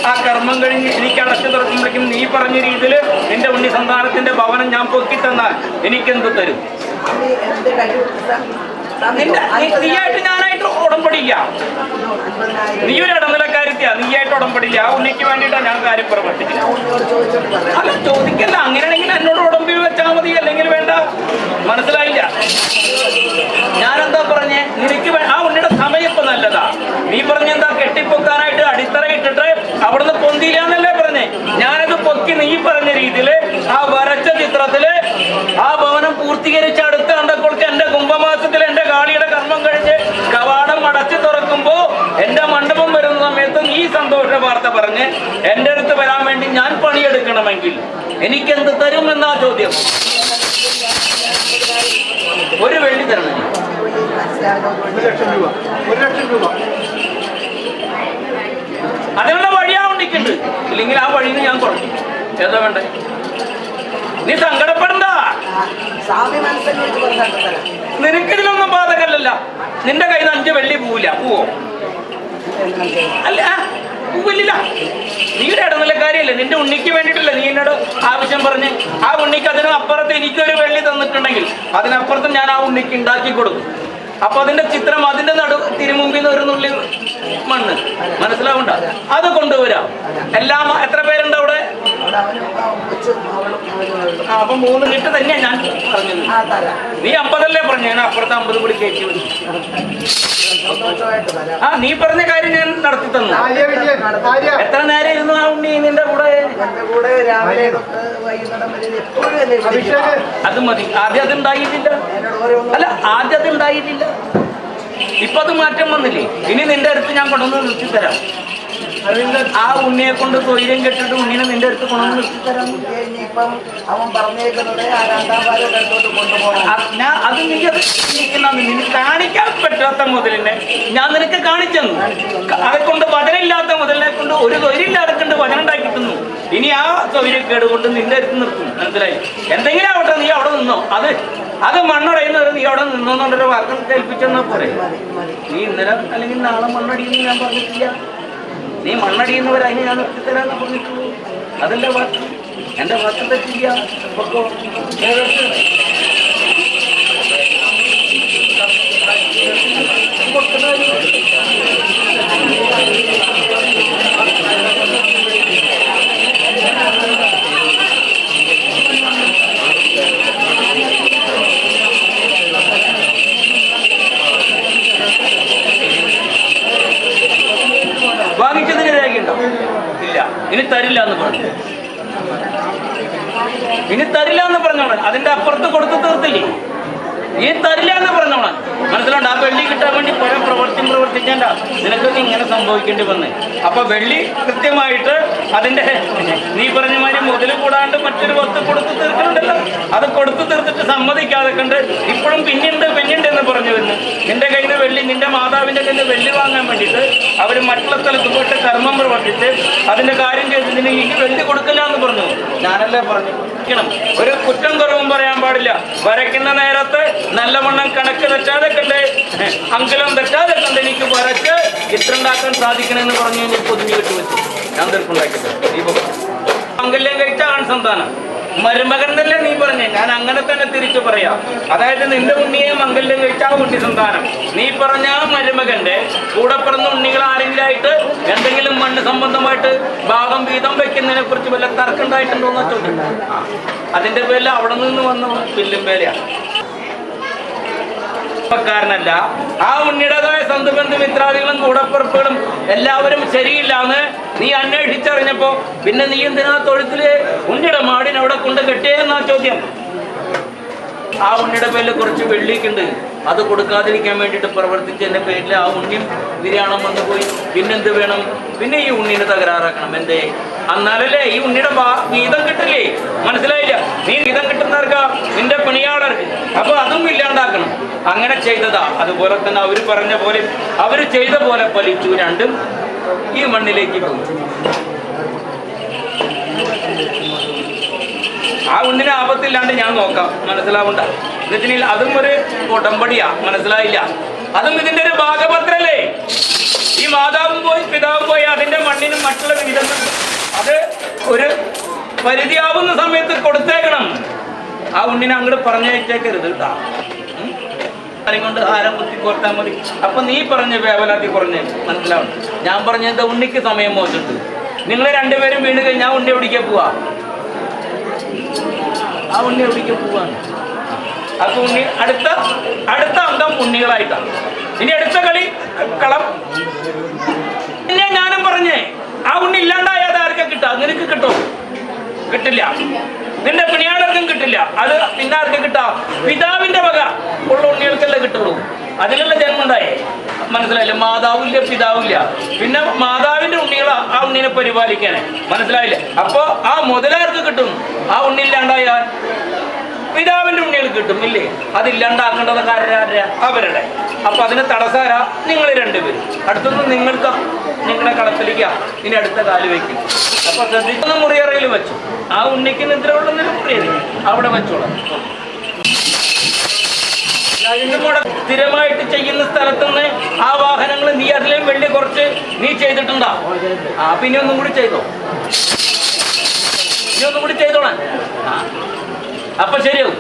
ആ കർമ്മം കഴിഞ്ഞ് എനിക്ക് അടച്ചു തുറക്കുമ്പോഴേക്കും നീ പറഞ്ഞ രീതിയിൽ എന്റെ ഉണ്ണി സന്താനത്തിന്റെ ഭവനം ഞാൻ പൊക്കിത്തന്നാൽ എനിക്കെന്ത് തരും? നീയായിട്ട് ഞാനായിട്ട് ഉടമ്പടിയില്ല. നീ ഒരു ഇടനിലക്കാരിത്യാ, നീയായിട്ട് ഉടമ്പടിയില്ല. ആ ഉണ്ണിക്ക് വേണ്ടിയിട്ടാ ഞാൻ കാര്യം പ്രവർത്തിക്കില്ല. അല്ല ചോദിക്കല്ല, അങ്ങനെയാണെങ്കിൽ എന്നോട് ഉടമ്പി വെച്ചാൽ മതി, അല്ലെങ്കിൽ വേണ്ട. മനസ്സിലായില്ല? ഞാനെന്താ പറഞ്ഞേ? നിനക്ക് ആ ഉണ്ണിയുടെ സമയം ഇപ്പൊ നല്ലതാ. നീ പറഞ്ഞെന്താ കെട്ടിപ്പൊക്കാനായിട്ട് അടിത്തറ ഇട്ടിട്ട് അവിടുന്ന് പൊന്തിയില്ല എന്നല്ലേ പറഞ്ഞേ? ഞാനത് പൊക്കി നീ പറഞ്ഞ രീതിയില് ആ വരച്ച ചിത്രത്തില് ആ ഭവനം പൂർത്തീകരിച്ച് അടുത്ത് കണ്ടപ്പോൾക്ക് എന്റെ കുംഭമാസത്തിൽ എന്റെ കാളിയുടെ കർമ്മം കഴിഞ്ഞ് കവാടം അടച്ചു തുറക്കുമ്പോ എന്റെ മണ്ഡപം വരുന്ന സമയത്ത് ഈ സന്തോഷ വാർത്ത പറഞ്ഞ് എന്റെ അടുത്ത് വരാൻ വേണ്ടി ഞാൻ പണിയെടുക്കണമെങ്കിൽ എനിക്കെന്ത് തരുമെന്നാ ചോദ്യം. ഒരു വെള്ളി തരണം. 1,00,000 രൂപ. അതിനുള്ള വഴിയാ ഉണ്ടിക്കുണ്ട്. ഇല്ലെങ്കിൽ ആ വഴിന്ന് ഞാൻ കുറഞ്ഞു. ഏതാ വേണ്ടേ? നീ സങ്കടപ്പെടണ്ട. നിനക്കിതിലൊന്നും ബാധകല്ലല്ല. നിന്റെ കയ്യിൽ നിന്ന് 5 വെള്ളി പോവില്ല. പോവോ? അല്ല, പോവില്ല. നീ ഒരു ഇടനിലക്കാരിയല്ലേ? നിന്റെ ഉണ്ണിക്ക് വേണ്ടിയിട്ടല്ലേ നീ എന്നോട് ആവശ്യം പറഞ്ഞ്? ആ ഉണ്ണിക്ക് അതിനും അപ്പുറത്ത് എനിക്കൊരു വെള്ളി തന്നിട്ടുണ്ടെങ്കിൽ അതിനപ്പുറത്ത് ഞാൻ ആ ഉണ്ണിക്ക് ഉണ്ടാക്കി കൊടുക്കും. അപ്പൊ അതിന്റെ ചിത്രം അതിന്റെ തിരുമുമ്പിൽ നിന്ന് ഒരു നുള്ളി മണ്ണ് മനസ്സിലാവണ്ട, അത് കൊണ്ടുവരാം. എല്ലാം എത്ര പേരുണ്ട് അവിടെ? അപ്പൊ 3 കിട്ട് തന്നെയാ ഞാൻ പറഞ്ഞത്. നീ 50 പറഞ്ഞു, ഞാൻ അപ്പുറത്ത് 50 കൂടി കയറ്റി വരും. ആ നീ പറഞ്ഞ കാര്യം ഞാൻ നടത്തി തന്നു. എത്ര നേരം ഇരുന്നു ആ ഉണ്ണി നിന്റെ കൂടെ? അത് മതി. ആദ്യം അത് ഉണ്ടായിട്ടില്ല. അല്ല, ആദ്യം അത് ഉണ്ടായിട്ടില്ല. ഇപ്പൊ അത് മാറ്റം വന്നില്ലേ? ഇനി നിന്റെ അടുത്ത് ഞാൻ കൊണ്ടുവന്ന് നിർത്തി തരാം. ആ ഉണ്ണിയെ കൊണ്ട് തൊഴിലും കെട്ടിട്ട് ഉണ്ണിനെ നിന്റെ അടുത്ത് കൊണ്ടുവന്ന് ഇത്തരം ഇനിയിപ്പം അവൻ പറഞ്ഞേക്കുന്നത് ആ രണ്ടാം ഭാര്യയുടെ അടുത്തോട്ട് കൊണ്ടുപോകണം. അത് നീ അത് നിനക്ക് കാണിക്കാൻ പറ്റാത്ത മുതലിനെ ഞാൻ നിനക്ക് കാണിച്ചെന്നു. അത് കൊണ്ട് വചനമില്ലാത്ത മുതലിനെ കൊണ്ട് ഒരു തൊഴിലില്ലാതെ കൊണ്ട് വചനം ഉണ്ടാക്കിക്കുന്നു. ഇനി ആ തൊഴിലേക്കേട് കൊണ്ട് നിന്റെ അടുത്ത് നിർത്തും. മനസ്സിലായി? എന്തെങ്കിലും ആവട്ടെ, നീ അവിടെ നിന്നോ. അത് മണ്ണടയുന്നവരെ നീ അവിടെ നിന്നോന്നുള്ളൊരു വാക്ക് കേൾപ്പിച്ചെന്നാ പോരെ. നീ ഇന്നലെ അല്ലെങ്കിൽ നാളെ മണ്ണടിയെന്ന് ഞാൻ പറഞ്ഞിട്ടില്ല. നീ മണ്ണടിയുന്നവരെ അതിന് ഞാൻ നിർത്തിത്തരാന്ന് പറഞ്ഞിട്ടുള്ളൂ. അതല്ല വാക്ക്. എന്റെ വാക്ക് തെറ്റില്ല. വാങ്ങിച്ചതിന് രേഖയുണ്ടോ? ഇല്ല. ഇനി തരില്ല എന്ന് പറഞ്ഞു. ഇനി തരില്ല എന്ന് പറഞ്ഞോളാം. അതിന്റെ അപ്പുറത്ത് കൊടുത്തു തീർത്തില്ലേ? ഇനി തരില്ല എന്ന് പറഞ്ഞോളാം. മനസ്സിലുണ്ട്? ആ വെള്ളി കിട്ടാൻ വേണ്ടി പല പ്രവർത്തിക്കേണ്ട നിനക്കൊക്കെ ഇങ്ങനെ സംഭവിക്കേണ്ടി വന്നേ. അപ്പൊ വെള്ളി കൃത്യമായിട്ട് അതിന്റെ നീ പറഞ്ഞ മാതിരി മുതൽ കൂടാണ്ട് മറ്റൊരു വസ്തു കൊടുത്തു തീർക്കുന്നുണ്ടല്ലോ. അത് കൊടുത്തു തീർത്തിട്ട് സമ്മതിക്കാതെ കണ്ട് ഇപ്പോഴും പിന്നുണ്ട് എന്ന് പറഞ്ഞു വരുന്നു. നിന്റെ കയ്യിൽ നിന്ന് വെള്ളി, നിന്റെ മാതാവിന്റെ കയ്യിൽ നിന്ന് വെള്ളി വാങ്ങാൻ വേണ്ടിയിട്ട് അവർ മറ്റുള്ള സ്ഥലത്ത് പോയിട്ട് കർമ്മം പ്രവർത്തിച്ച് അതിന്റെ കാര്യം ചെയ്തതിന് ഈ വെള്ളി കൊടുക്കില്ല എന്ന് പറഞ്ഞു. ഞാനല്ലേ പറഞ്ഞു. ഒരു കുറ്റം കുറവും പറയാൻ പാടില്ല. വരയ്ക്കുന്ന നേരത്ത് നല്ലവണ്ണം കണക്ക് തെറ്റാതെ കണ്ട് അങ്കലം തെറ്റാതെ കണ്ട് എനിക്ക് വരച്ച് ഇത്ര ഉണ്ടാക്കാൻ സാധിക്കണമെന്ന് പറഞ്ഞു കഴിഞ്ഞാൽ പൊതിഞ്ഞു കെട്ടുവെച്ചു. ഞാൻ തീർപ്പുണ്ടാക്കിയിട്ട് മംഗല്യം കഴിച്ച ആൺ സന്താനം മരുമകൻ എന്നല്ലേ നീ പറഞ്ഞേ. ഞാൻ അങ്ങനെ തന്നെ തിരിച്ചു പറയാം. അതായത് നിന്റെ ഉണ്ണിയെ മംഗല്യം കഴിച്ച ആ ഉണ്ണി സന്താനം, നീ പറഞ്ഞ ആ മരുമകന്റെ കൂടെ പിറന്ന ഉണ്ണികൾ ആരെങ്കിലായിട്ട് എന്തെങ്കിലും മണ്ണ് സംബന്ധമായിട്ട് ഭാഗം വീതം വെക്കുന്നതിനെ കുറിച്ച് വല്ല തർക്കമുണ്ടായിട്ടുണ്ടോന്ന് ചോദിക്കും. അതിന്റെ പേരിൽ അവിടെ നിന്ന് വന്ന വില്ലും പേരെയാണ്. ക്കാരനല്ല. ആ ഉണ്ണിയുടേതായ സ്വന്തം ബന്ധുമിത്രാദികളും കൂടപ്പുറപ്പുകളും എല്ലാവരും ശരിയില്ലാന്ന് നീ അന്വേഷിച്ചറിഞ്ഞപ്പോ പിന്നെ നീ എന്തിനാ തൊഴുത്തില് ഉണ്ണിയുടെ മാടിനെ അവിടെ കൊണ്ട് കെട്ടിയെന്നാ ചോദ്യം. ആ ഉണ്ണിയുടെ പേരിൽ കുറച്ച് വെള്ളിക്കുണ്ട്. അത് കൊടുക്കാതിരിക്കാൻ വേണ്ടിയിട്ട് പ്രവർത്തിച്ചതിന്റെ പേരിൽ ആ ഉണ്ണിയും നിര്യാണം വന്നു പോയി. പിന്നെന്ത് വേണം? പിന്നെ ഈ ഉണ്ണിനെ തകരാറാക്കണം. എന്തേ? എന്നാലല്ലേ ഈ ഉണ്ണിയുടെ വീതം കിട്ടില്ലേ? മനസ്സിലായില്ല? നീ വീതം കിട്ടുന്നവർക്ക് നിന്റെ പണിയാളർക്ക്. അപ്പൊ അതും ഇല്ലാണ്ടാക്കണം. അങ്ങനെ ചെയ്തതാ. അതുപോലെ തന്നെ അവര് പറഞ്ഞ പോലെ അവര് ചെയ്ത പോലെ ഫലിച്ചു. രണ്ടും ഈ മണ്ണിലേക്ക് പോകും. ആ ഉണ്ണിനെ ആപത്തില്ലാണ്ട് ഞാൻ നോക്കാം. മനസ്സിലാവണ്ട? എന്നുവെച്ചാൽ അതും ഒരു ഉടമ്പടിയാ. മനസ്സിലായില്ല? അതും ഇതിന്റെ ഒരു ഭാഗപത്രല്ലേ. ഈ മാതാവും പോയി പിതാവും പോയി അതിന്റെ മണ്ണിനും മറ്റുള്ള വിധങ്ങൾ അത് ഒരു പരിധിയാവുന്ന സമയത്ത് കൊടുത്തേക്കണം. ആ ഉണ്ണിനെ അങ്ങോട്ട് പറഞ്ഞയച്ചേക്കരുത് കേട്ടാ. കൊണ്ട് ആരം കുത്തി കോർത്താൽ മതി. അപ്പൊ നീ പറഞ്ഞ വേവലാത്തി കുറഞ്ഞേ. മനസ്സിലാവണം? ഞാൻ പറഞ്ഞത് ഉണ്ണിക്ക് സമയം മോശിട്ട് നിങ്ങൾ രണ്ടുപേരും വീണ് കഴിഞ്ഞാൽ ഉണ്ണി എവിടേക്ക് പോവാ? ആ ഉണ്ണി എവിടേക്ക് പോവാണ്? അപ്പൊ ഉണ്ണി അടുത്ത അംഗം ഉണ്ണികളായിട്ടാണ്. ഇനി അടുത്ത കളം പിന്നെ ഞാനും പറഞ്ഞേ ആ ഉണ്ണി ഇല്ലാണ്ടായത് ആർക്കാ കിട്ടാ? നിനക്ക് കിട്ടോ? കിട്ടില്ല. നിന്റെ പിണിയാളർക്കും കിട്ടില്ല. അത് പിന്നെ ആർക്കും കിട്ടാ? പിതാവിന്റെ വക ഉള്ള ഉണ്ണികൾക്കല്ലേ കിട്ടുള്ളൂ. അതിലുള്ള ജന്മം ഉണ്ടായേ. മനസ്സിലായില്ല? മാതാവില്ല പിതാവില്ല. പിന്നെ മാതാവിന്റെ ഉണ്ണികളാ ആ ഉണ്ണിനെ പരിപാലിക്കാനേ. മനസ്സിലായില്ലേ? അപ്പൊ ആ മുതലാർക്ക് കിട്ടും. ആ ഉണ്ണി ഇല്ലാണ്ടായാൽ പിതാവിന്റെ ഉണ്ണികൾ കിട്ടും. ഇല്ലേ? അതില്ലാണ്ടാക്കേണ്ടത് കാര്യം അവരുടെ. അപ്പൊ അതിന് തടസ്സാരാ? നിങ്ങൾ രണ്ടുപേരും. അടുത്തൊന്നും നിങ്ങൾക്ക് നിങ്ങളുടെ കളത്തിലേക്കാ ഇനി അടുത്ത കാല് വയ്ക്കും. അപ്പൊ ശ്രദ്ധിക്കുന്ന മുറിയറയിൽ വെച്ചു. ആ ഉണ്ണിക്ക് നിദ്ര കൊള്ളുന്നൊരു മുറിയറി അവിടെ വെച്ചോളാം. സ്ഥിരമായിട്ട് ചെയ്യുന്ന സ്ഥലത്തുനിന്ന് ആ വാഹനങ്ങൾ നീ അതിലേയും വെള്ളി കുറച്ച് നീ ചെയ്തിട്ടുണ്ടോ? പിന്നെ ഒന്നും കൂടി ചെയ്തോ. ഇനി ഒന്നും കൂടി ചെയ്തോളാം. അപ്പൊ ശരിയാവും.